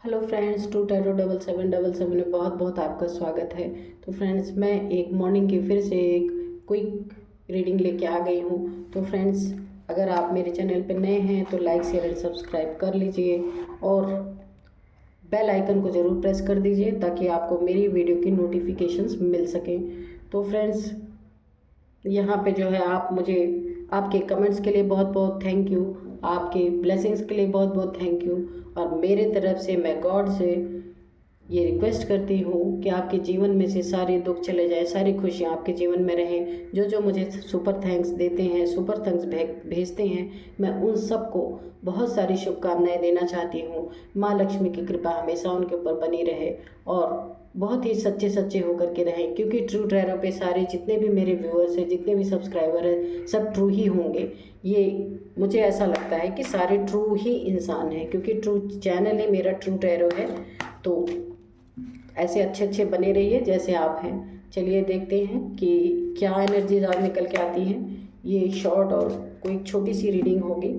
Hello friends, 2 tarot 7777 में बहुत बहुत आपका स्वागत है। तो फ्रेंड्स, मैं एक मॉर्निंग की फिर से एक क्विक रीडिंग लेके आ गई हूँ। तो फ्रेंड्स, अगर आप मेरे चैनल पर नए हैं तो लाइक शेयर एंड सब्सक्राइब कर लीजिए और बेल आइकन को ज़रूर प्रेस कर दीजिए ताकि आपको मेरी वीडियो की नोटिफिकेशंस मिल सकें। तो फ्रेंड्स, यहाँ पे जो है आप मुझे आपके कमेंट्स के लिए बहुत बहुत थैंक यू, आपके ब्लेसिंग्स के लिए बहुत बहुत थैंक यू। और मेरे तरफ से मैं गॉड से ये रिक्वेस्ट करती हूँ कि आपके जीवन में से सारे दुख चले जाए, सारी खुशियाँ आपके जीवन में रहें। जो जो मुझे सुपर थैंक्स देते हैं, सुपर थैंक्स भेजते हैं, मैं उन सबको बहुत सारी शुभकामनाएं देना चाहती हूँ। माँ लक्ष्मी की कृपा हमेशा उनके ऊपर बनी रहे और बहुत ही सच्चे सच्चे होकर के रहें, क्योंकि ट्रू टैरो पे सारे जितने भी मेरे व्यूअर्स हैं, जितने भी सब्सक्राइबर हैं, सब ट्रू ही होंगे। ये मुझे ऐसा लगता है कि सारे ट्रू ही इंसान हैं, क्योंकि ट्रू चैनल ही मेरा ट्रू टैरो है। तो ऐसे अच्छे अच्छे बने रहिए जैसे आप हैं। चलिए देखते हैं कि क्या एनर्जीज आज निकल के आती हैं। ये शॉर्ट और कोई छोटी सी रीडिंग होगी।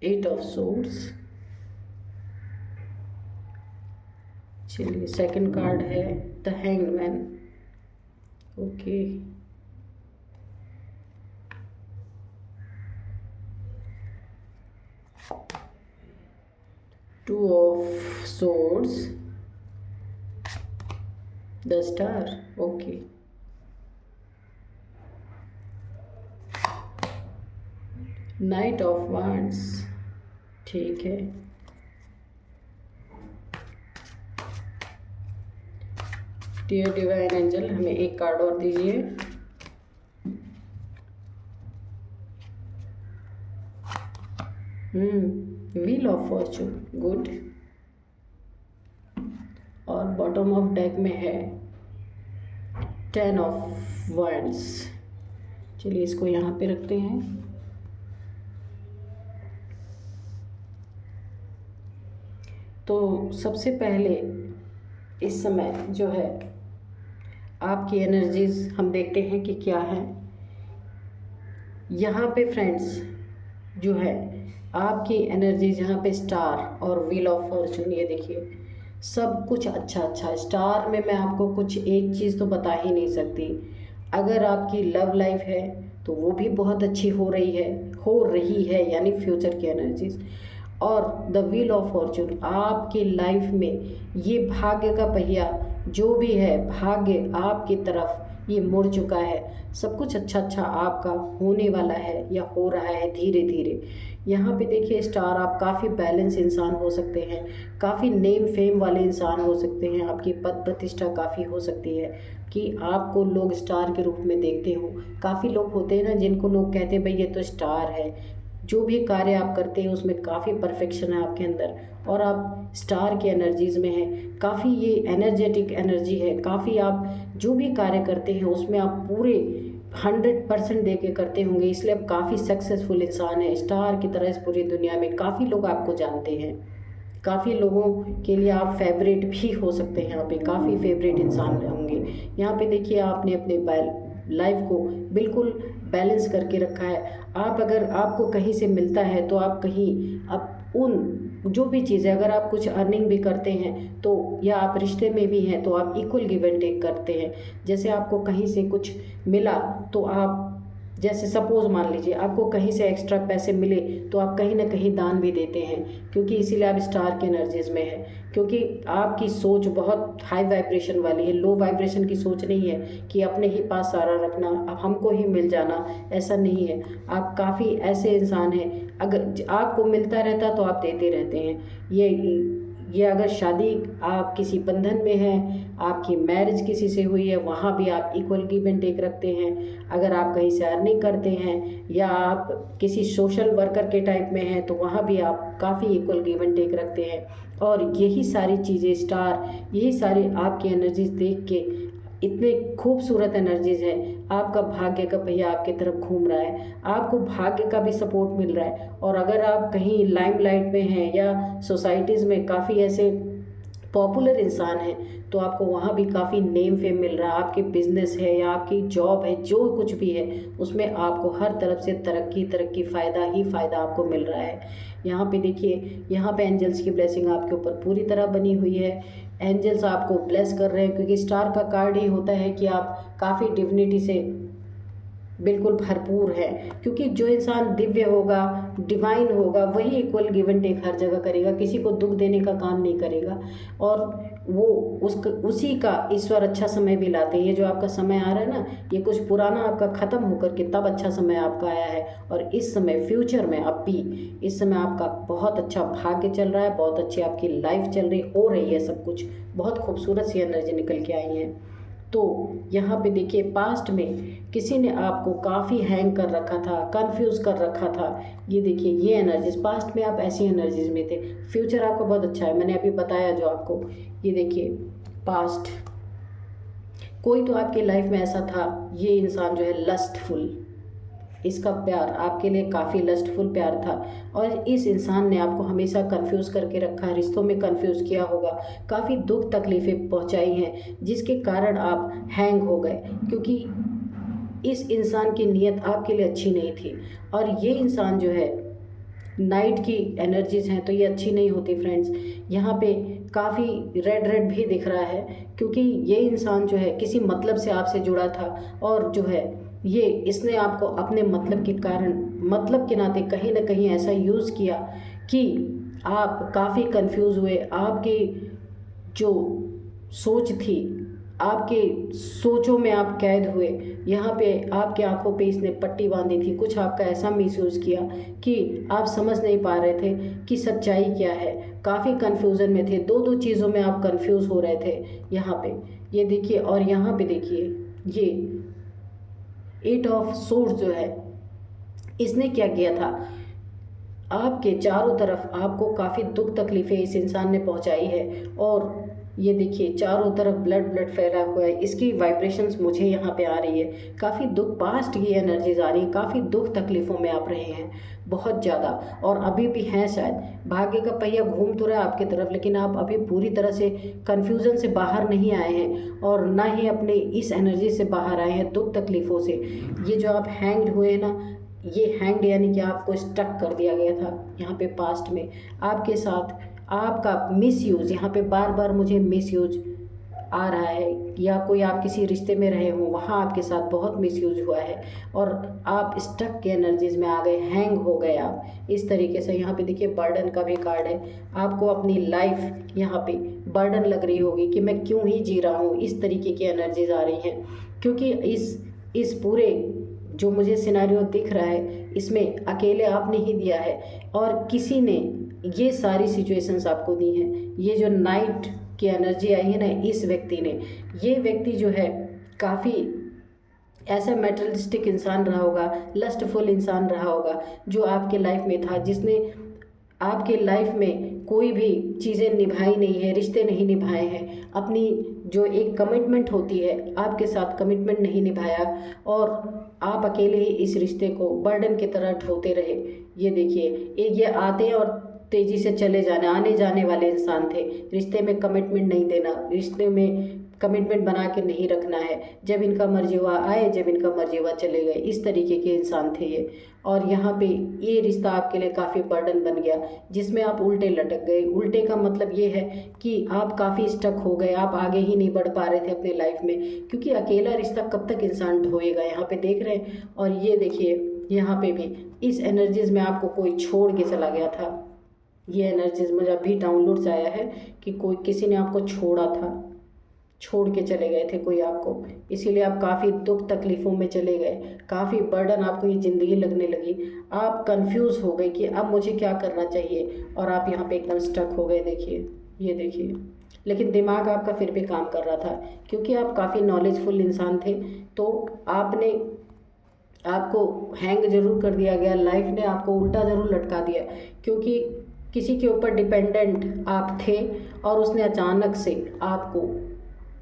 Eight of swords. चलिए, सेकंड कार्ड है the hanged man. Okay, two of swords, the star. Okay, knight of wands. ठीक है, डियर डिवाइन एंजल, हमें एक कार्ड और दीजिए। Wheel of Fortune, good. और बॉटम ऑफ डेक में है 10 ऑफ वांड्स। चलिए इसको यहाँ पे रखते हैं। तो सबसे पहले इस समय जो है आपकी एनर्जीज हम देखते हैं कि क्या है। यहाँ पे फ्रेंड्स जो है आपकी एनर्जीज, यहाँ पे स्टार और व्हील ऑफ फॉर्चून, ये देखिए सब कुछ अच्छा अच्छा। स्टार में मैं आपको कुछ एक चीज़ तो बता ही नहीं सकती। अगर आपकी लव लाइफ है तो वो भी बहुत अच्छी हो रही है यानी फ्यूचर की एनर्जीज। और द व्हील ऑफ फॉर्चून, आपकी लाइफ में ये भाग्य का पहिया जो भी है, भाग्य आपकी तरफ ये मुड़ चुका है। सब कुछ अच्छा अच्छा आपका होने वाला है या हो रहा है धीरे धीरे। यहाँ पे देखिए स्टार, आप काफ़ी बैलेंस इंसान हो सकते हैं, काफ़ी नेम फेम वाले इंसान हो सकते हैं, आपकी पद प्रतिष्ठा काफ़ी हो सकती है कि आपको लोग स्टार के रूप में देखते हो। काफ़ी लोग होते हैं ना जिनको लोग कहते हैं भाई ये तो स्टार है। जो भी कार्य आप करते हैं उसमें काफ़ी परफेक्शन है आपके अंदर और आप स्टार की एनर्जीज़ में हैं। काफ़ी ये एनर्जेटिक एनर्जी है। काफ़ी आप जो भी कार्य करते हैं उसमें आप पूरे 100% दे के करते होंगे, इसलिए आप काफ़ी सक्सेसफुल इंसान हैं। स्टार की तरह इस पूरी दुनिया में काफ़ी लोग आपको जानते हैं। काफ़ी लोगों के लिए आप फेवरेट भी हो सकते हैं। यहाँ पे काफ़ी फेवरेट इंसान होंगे। यहाँ पे देखिए आपने अपने लाइफ को बिल्कुल बैलेंस करके रखा है। आप अगर आपको कहीं से मिलता है तो आप कहीं आप उन जो भी चीज़ें, अगर आप कुछ अर्निंग भी करते हैं तो या आप रिश्ते में भी हैं तो आप इक्वल गिव एंड टेक करते हैं। जैसे आपको कहीं से कुछ मिला तो आप, जैसे सपोज़ मान लीजिए आपको कहीं से एक्स्ट्रा पैसे मिले तो आप कहीं ना कहीं दान भी देते हैं, क्योंकि इसीलिए आप स्टार के एनर्जीज़ में हैं। क्योंकि आपकी सोच बहुत हाई वाइब्रेशन वाली है, लो वाइब्रेशन की सोच नहीं है कि अपने ही पास सारा रखना, अब हमको ही मिल जाना, ऐसा नहीं है। आप काफ़ी ऐसे इंसान हैं, अगर आपको मिलता रहता तो आप देते रहते हैं। ये अगर शादी आप किसी बंधन में हैं, आपकी मैरिज किसी से हुई है, वहाँ भी आप इक्वल गिव एंड टेक रखते हैं। अगर आप कहीं से अर्निंग करते हैं या आप किसी सोशल वर्कर के टाइप में हैं तो वहाँ भी आप काफ़ी इक्वल गिव एंड टेक रखते हैं। और यही सारी चीज़ें स्टार, यही सारी आपकी एनर्जीज देख के इतने खूबसूरत एनर्जीज हैं। आपका भाग्य का पहिया आपकी तरफ घूम रहा है, आपको भाग्य का भी सपोर्ट मिल रहा है। और अगर आप कहीं लाइमलाइट में हैं या सोसाइटीज़ में काफ़ी ऐसे पॉपुलर इंसान है तो आपको वहाँ भी काफ़ी नेम फेम मिल रहा है। आपके बिजनेस है या आपकी जॉब है, जो कुछ भी है उसमें आपको हर तरफ से तरक्की तरक्की, फ़ायदा ही फ़ायदा आपको मिल रहा है। यहाँ पे देखिए, यहाँ पे एंजल्स की ब्लेसिंग आपके ऊपर पूरी तरह बनी हुई है। एंजल्स आपको ब्लेस कर रहे हैं, क्योंकि स्टार का कार्ड ही होता है कि आप काफ़ी डिविनिटी से बिल्कुल भरपूर है। क्योंकि जो इंसान दिव्य होगा, डिवाइन होगा, वही इक्वल गिव एंड टेक हर जगह करेगा, किसी को दुख देने का काम नहीं करेगा, और वो उसी का ईश्वर अच्छा समय भी लाते हैं। ये जो आपका समय आ रहा है ना, ये कुछ पुराना आपका ख़त्म होकर के तब अच्छा समय आपका आया है। और इस समय फ्यूचर में अब भी इस समय आपका बहुत अच्छा भाग्य चल रहा है, बहुत अच्छी आपकी लाइफ चल रही हो रही है, सब कुछ बहुत खूबसूरत सी एनर्जी निकल के आई है। तो यहाँ पे देखिए, पास्ट में किसी ने आपको काफ़ी हैंग कर रखा था, कंफ्यूज कर रखा था। ये देखिए, ये एनर्जीज पास्ट में आप ऐसी एनर्जीज में थे। फ्यूचर आपका बहुत अच्छा है, मैंने अभी बताया जो आपको। ये देखिए, पास्ट कोई तो आपकी लाइफ में ऐसा था, ये इंसान जो है लस्टफुल, इसका प्यार आपके लिए काफ़ी लस्टफुल प्यार था, और इस इंसान ने आपको हमेशा कंफ्यूज करके रखा है, रिश्तों में कंफ्यूज किया होगा, काफ़ी दुख तकलीफ़ें पहुंचाई हैं, जिसके कारण आप हैंग हो गए, क्योंकि इस इंसान की नीयत आपके लिए अच्छी नहीं थी। और ये इंसान जो है, नाइट की एनर्जीज हैं तो ये अच्छी नहीं होती फ्रेंड्स। यहाँ पे काफ़ी रेड रेड भी दिख रहा है, क्योंकि ये इंसान जो है किसी मतलब से आपसे जुड़ा था, और जो है ये इसने आपको अपने मतलब के कारण, मतलब के नाते कहीं ना कहीं ऐसा यूज़ किया कि आप काफ़ी कंफ्यूज हुए। आपकी जो सोच थी, आपके सोचों में आप कैद हुए। यहाँ पे आपके आंखों पे इसने पट्टी बांधी थी, कुछ आपका ऐसा मिसयूज़ किया कि आप समझ नहीं पा रहे थे कि सच्चाई क्या है, काफ़ी कन्फ्यूज़न में थे, दो दो चीज़ों में आप कंफ्यूज हो रहे थे। यहाँ पे ये देखिए, और यहाँ पे देखिए, ये 8 ऑफ सोर्ड्स जो है, इसने क्या किया था, आपके चारों तरफ आपको काफ़ी दुख तकलीफ़ें इस इंसान ने पहुंचाई है। और ये देखिए, चारों तरफ ब्लड ब्लड फैला हुआ है, इसकी वाइब्रेशंस मुझे यहाँ पे आ रही है, काफ़ी दुख, पास्ट की एनर्जीज आ रही है, काफ़ी दुख तकलीफ़ों में आप रहे हैं बहुत ज़्यादा, और अभी भी हैं शायद। भाग्य का पहिया घूम तो रहा है आपकी तरफ, लेकिन आप अभी पूरी तरह से कन्फ्यूज़न से बाहर नहीं आए हैं, और ना ही अपने इस एनर्जी से बाहर आए हैं, दुख तकलीफ़ों से। ये जो आप हैंग्ड हुए हैं ना, ये हैंग्ड यानी कि आपको स्टक कर दिया गया था यहाँ पे पास्ट में आपके साथ। आपका मिसयूज़, यहाँ पे बार बार मुझे मिसयूज़ आ रहा है, या कोई आप किसी रिश्ते में रहे हो, वहाँ आपके साथ बहुत मिसयूज़ हुआ है, और आप स्टक के एनर्जीज़ में आ गए, हैंग हो गए आप इस तरीके से। यहाँ पे देखिए, बर्डन का भी कार्ड है। आपको अपनी लाइफ यहाँ पे बर्डन लग रही होगी कि मैं क्यों ही जी रहा हूँ, इस तरीके की एनर्जीज़ आ रही हैं, क्योंकि इस पूरे जो मुझे सिनेरियो दिख रहा है, इसमें अकेले आपने ही दिया है, और किसी ने ये सारी सिचुएशंस आपको दी हैं। ये जो नाइट की एनर्जी आई है ना, इस व्यक्ति ने, ये व्यक्ति जो है काफ़ी ऐसा मेटरलिस्टिक इंसान रहा होगा, लस्टफुल इंसान रहा होगा, जो आपके लाइफ में था, जिसने आपके लाइफ में कोई भी चीज़ें निभाई नहीं है, रिश्ते नहीं निभाए हैं, अपनी जो एक कमिटमेंट होती है आपके साथ कमिटमेंट नहीं निभाया, और आप अकेले ही इस रिश्ते को बर्डन की तरह ढोते रहे। ये देखिए, ये आते और तेज़ी से चले जाने, आने जाने वाले इंसान थे। रिश्ते में कमिटमेंट नहीं देना, रिश्ते में कमिटमेंट बना के नहीं रखना है, जब इनका मर्जी हुआ आए, जब इनका मर्जी हुआ चले गए, इस तरीके के इंसान थे ये। और यहाँ पे ये रिश्ता आपके लिए काफ़ी बर्डन बन गया, जिसमें आप उल्टे लटक गए। उल्टे का मतलब ये है कि आप काफ़ी स्टक हो गए, आप आगे ही नहीं बढ़ पा रहे थे अपनी लाइफ में, क्योंकि अकेला रिश्ता कब तक इंसान ढोएगा, यहाँ पे देख रहे हैं। और ये देखिए, यहाँ पे भी इस एनर्जीज़ में आपको कोई छोड़ के चला गया था। ये एनर्जीज़ मुझे अभी डाउनलोड से आया है कि किसी ने आपको छोड़ा था, छोड़ के चले गए थे कोई आपको, इसीलिए आप काफ़ी दुख तकलीफ़ों में चले गए, काफ़ी बर्डन आपको ये ज़िंदगी लगने लगी, आप कंफ्यूज हो गए कि अब मुझे क्या करना चाहिए, और आप यहाँ पे एकदम स्टक हो गए। देखिए, ये देखिए, लेकिन दिमाग आपका फिर भी काम कर रहा था, क्योंकि आप काफ़ी नॉलेजफुल इंसान थे, तो आपको हैंग ज़रूर कर दिया गया, लाइफ ने आपको उल्टा ज़रूर लटका दिया, क्योंकि किसी के ऊपर डिपेंडेंट आप थे, और उसने अचानक से आपको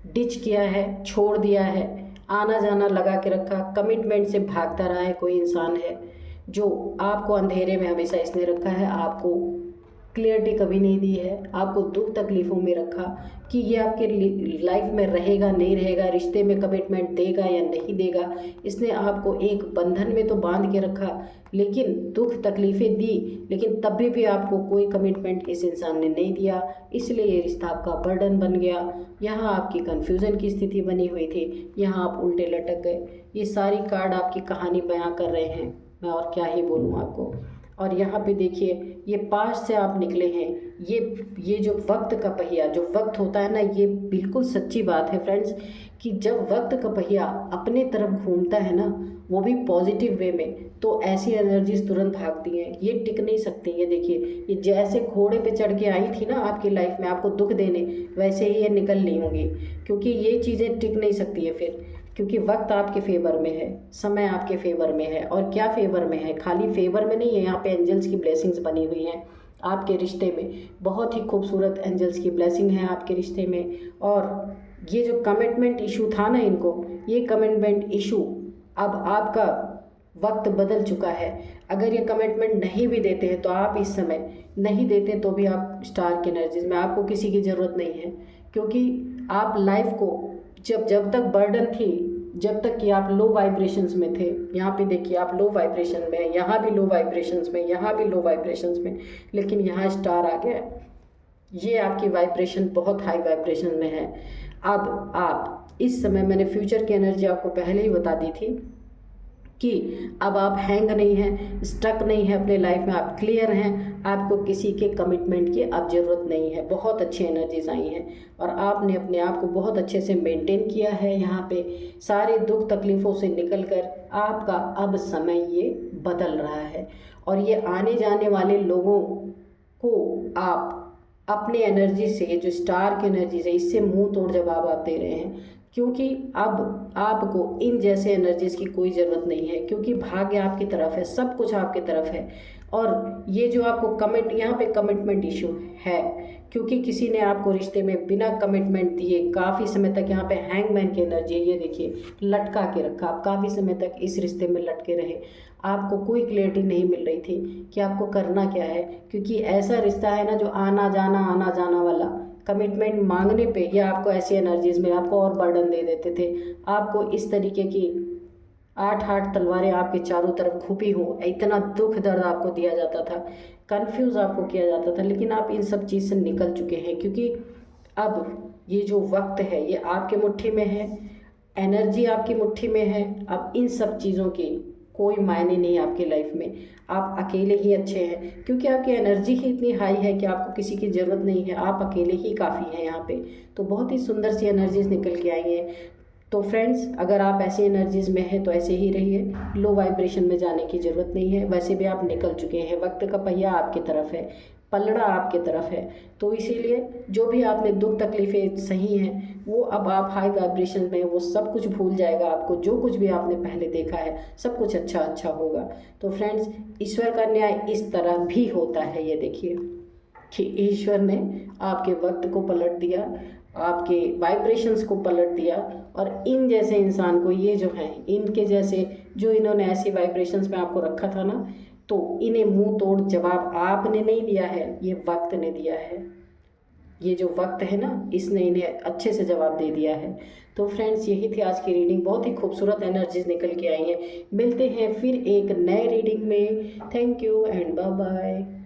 डिच किया है, छोड़ दिया है, आना जाना लगा के रखा, कमिटमेंट से भागता रहा है। कोई इंसान है जो आपको अंधेरे में हमेशा इसने रखा है, आपको क्लियरिटी कभी नहीं दी है, आपको दुख तकलीफ़ों में रखा कि ये आपके लाइफ में रहेगा नहीं रहेगा, रिश्ते में कमिटमेंट देगा या नहीं देगा। इसने आपको एक बंधन में तो बांध के रखा, लेकिन दुख तकलीफ़ें दी, लेकिन तभी भी आपको कोई कमिटमेंट इस इंसान ने नहीं दिया, इसलिए ये रिश्ता आपका बर्डन बन गया। यहाँ आपकी कन्फ्यूज़न की स्थिति बनी हुई थी, यहाँ आप उल्टे लटक गए। ये सारी कार्ड आपकी कहानी बयां कर रहे हैं, मैं और क्या ही बोलूँ आपको। और यहाँ पे देखिए, ये पास्ट से आप निकले हैं। ये जो वक्त का पहिया, जो वक्त होता है ना, ये बिल्कुल सच्ची बात है फ्रेंड्स, कि जब वक्त का पहिया अपने तरफ घूमता है ना, वो भी पॉजिटिव वे में, तो ऐसी एनर्जीज तुरंत भागती हैं, ये टिक नहीं सकती। ये देखिए, ये जैसे घोड़े पे चढ़ के आई थी ना आपकी लाइफ में आपको दुख देने, वैसे ही ये निकल ली होंगी, क्योंकि ये चीज़ें टिक नहीं सकती है फिर, क्योंकि वक्त आपके फेवर में है, समय आपके फेवर में है। और क्या फेवर में है, खाली फेवर में नहीं है, यहाँ पे एंजल्स की ब्लेसिंग्स बनी हुई हैं आपके रिश्ते में। बहुत ही खूबसूरत एंजल्स की ब्लेसिंग है आपके रिश्ते में। और ये जो कमिटमेंट इशू था ना इनको, ये कमिटमेंट इशू अब आपका वक्त बदल चुका है। अगर ये कमिटमेंट नहीं भी देते हैं तो आप इस समय नहीं देते तो भी आप स्टार की एनर्जीज में, आपको किसी की ज़रूरत नहीं है, क्योंकि आप लाइफ को जब तक बर्डन थी, जब तक कि आप लो वाइब्रेशंस में थे, यहाँ पे देखिए आप लो वाइब्रेशन में हैं, यहाँ भी लो वाइब्रेशंस में, यहाँ भी लो वाइब्रेशंस में, लेकिन यहाँ स्टार आ गया। ये आपकी वाइब्रेशन बहुत हाई वाइब्रेशन में है। अब आप इस समय, मैंने फ्यूचर की एनर्जी आपको पहले ही बता दी थी कि अब आप हैंग नहीं हैं, स्टक नहीं है अपने लाइफ में, आप क्लियर हैं, आपको किसी के कमिटमेंट की अब ज़रूरत नहीं है। बहुत अच्छी एनर्जीज आई हैं और आपने अपने आप को बहुत अच्छे से मेंटेन किया है। यहाँ पे सारे दुख तकलीफ़ों से निकलकर आपका अब समय ये बदल रहा है, और ये आने जाने वाले लोगों को आप अपने एनर्जी से, ये जो स्टार की एनर्जी है, इससे मुंह तोड़ जवाब आप दे रहे हैं, क्योंकि अब आपको इन जैसे एनर्जीज की कोई ज़रूरत नहीं है, क्योंकि भाग्य आपकी तरफ है, सब कुछ आपकी तरफ है। और ये जो आपको यहाँ पे कमिटमेंट इशू है, क्योंकि किसी ने आपको रिश्ते में बिना कमिटमेंट दिए काफ़ी समय तक, यहाँ पे हैंगमैन की एनर्जी है, ये देखिए लटका के रखा, आप काफ़ी समय तक इस रिश्ते में लटके रहे, आपको कोई क्लियरिटी नहीं मिल रही थी कि आपको करना क्या है, क्योंकि ऐसा रिश्ता है ना जो आना जाना वाला, कमिटमेंट मांगने पे या आपको ऐसी एनर्जीज में आपको और बर्डन दे देते थे, आपको इस तरीके की 8 तलवारें आपके चारों तरफ घुपी हों, इतना दुख दर्द आपको दिया जाता था, कंफ्यूज आपको किया जाता था, लेकिन आप इन सब चीज़ से निकल चुके हैं, क्योंकि अब ये जो वक्त है ये आपके मुट्ठी में है, एनर्जी आपकी मुट्ठी में है। अब इन सब चीज़ों की कोई मायने नहीं आपकी लाइफ में, आप अकेले ही अच्छे हैं, क्योंकि आपकी एनर्जी ही इतनी हाई है कि आपको किसी की ज़रूरत नहीं है, आप अकेले ही काफ़ी हैं यहाँ पे। तो बहुत ही सुंदर सी एनर्जीज निकल के आई हैं। तो फ्रेंड्स, अगर आप ऐसी एनर्जीज में हैं तो ऐसे ही रहिए, लो वाइब्रेशन में जाने की ज़रूरत नहीं है, वैसे भी आप निकल चुके हैं, वक्त का पहिया आपकी तरफ है, पलड़ा आपके तरफ है। तो इसीलिए जो भी आपने दुख तकलीफ़ें सही हैं, वो अब आप हाई वाइब्रेशन में, वो सब कुछ भूल जाएगा आपको, जो कुछ भी आपने पहले देखा है सब कुछ अच्छा होगा। तो फ्रेंड्स, ईश्वर का न्याय इस तरह भी होता है, ये देखिए कि ईश्वर ने आपके वक्त को पलट दिया, आपके वाइब्रेशंस को पलट दिया, और इन जैसे इंसान को, ये जो हैं इनके जैसे, जो इन्होंने ऐसी वाइब्रेशंस में आपको रखा था ना, तो इन्हें मुंह तोड़ जवाब आपने नहीं दिया है, ये वक्त ने दिया है। ये जो वक्त है ना, इसने इन्हें अच्छे से जवाब दे दिया है। तो फ्रेंड्स, यही थी आज की रीडिंग, बहुत ही खूबसूरत एनर्जीज निकल के आई हैं। मिलते हैं फिर एक नए रीडिंग में। Thank you and bye bye.